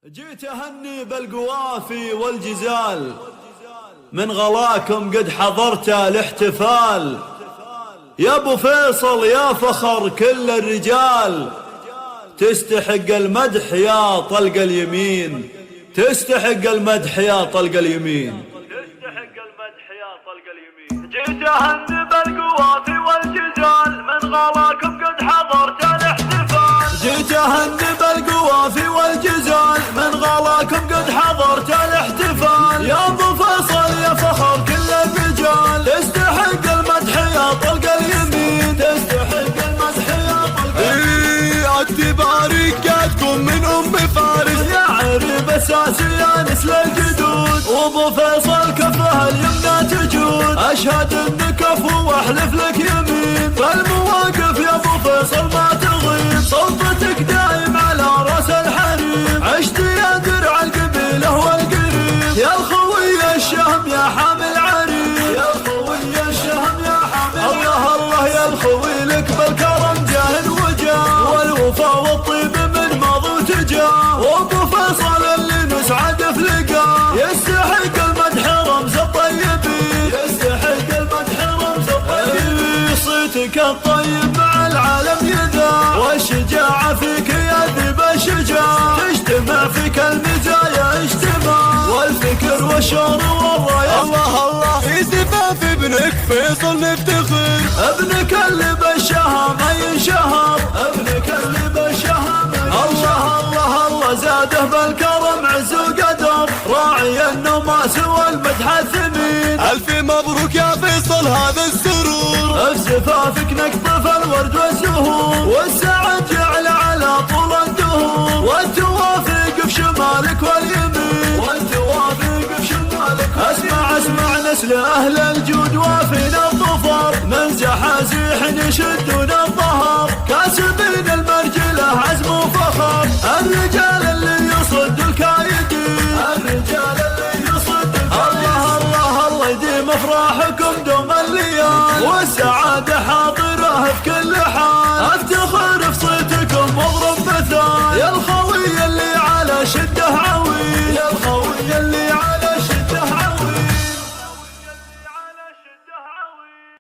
جيت أهني بالقوافي والجزال، من غلاكم قد حضرت الاحتفال. يا ابو فيصل يا فخر كل الرجال، تستحق المدح يا طلق اليمين، تستحق المدح يا طلق اليمين، تستحق المدح يا طلق اليمين. جيت أهني بالقوافي والجزال، من غلاكم قد حضرت الاحتفال. جيت أهني بالقوافي والجزال، من غلاكم قد حضرت الاحتفال. يا ابو فيصل يا فخر كل الرجال، تستحق المدح يا طلق اليمين، تستحق المدح يا طلق اليمين. اعتباري قدكم من فارس، يا عريب اساسي يا نسل الجدود، وابو فيصل كفه اليمنى تجود. اشهد انك كفو واحلف لك يمين، فالمواقف يا ابو فيصل ما تغيب، صوتك دايم على راس الحريم. عشت يا درع القبيله والقريب، يا الخوي الشهم يا حامل عريب، يا الخوي الشهم يا حامل. الله الله يا الخوي لك بالكرم جاه وجاه، والوفا والطيب من ماضي وتجاه. وابو فيصل اللي نسعد في لقاه، يستحق المدح رمز الطيبين، يستحق المدح رمز الطيبين. صيتك الطيب مع العالم يذاع، والشجاعة فيك يا ذيب الشجاع. تجتمع فيك المزايا اجتماع، والفكر والشعر والراية. الله الله في زفاف ابنك فيصل نفتخر، ابنك اللي بالشهامة ينشهر، ابنك اللي بالشهامة ينشهر. الله الله الله زاده بالكرم عز وقدر، راعي النماس والمدح الثمين. الف مبروك يا فيصل هذا السرور، في زفافك نقطف الورد والزهور، والسعد جعل على طول الدهور. والتوافق في شمالك واليمين، والتوافق في شمالك. اسمع اسمع نسل اهل الجود وافينا الظفر، من زحازيح يشدون الظهر. كاسبين المرجله عزم وفخر، الرجال اللي يصد الكايدين، الرجال اللي يصد الكايدين. الله الله الله يديم افراحكم دوم الليال، والسعاده حاضره في كل حال. افتخر في صيتكم واضرب مثال، يا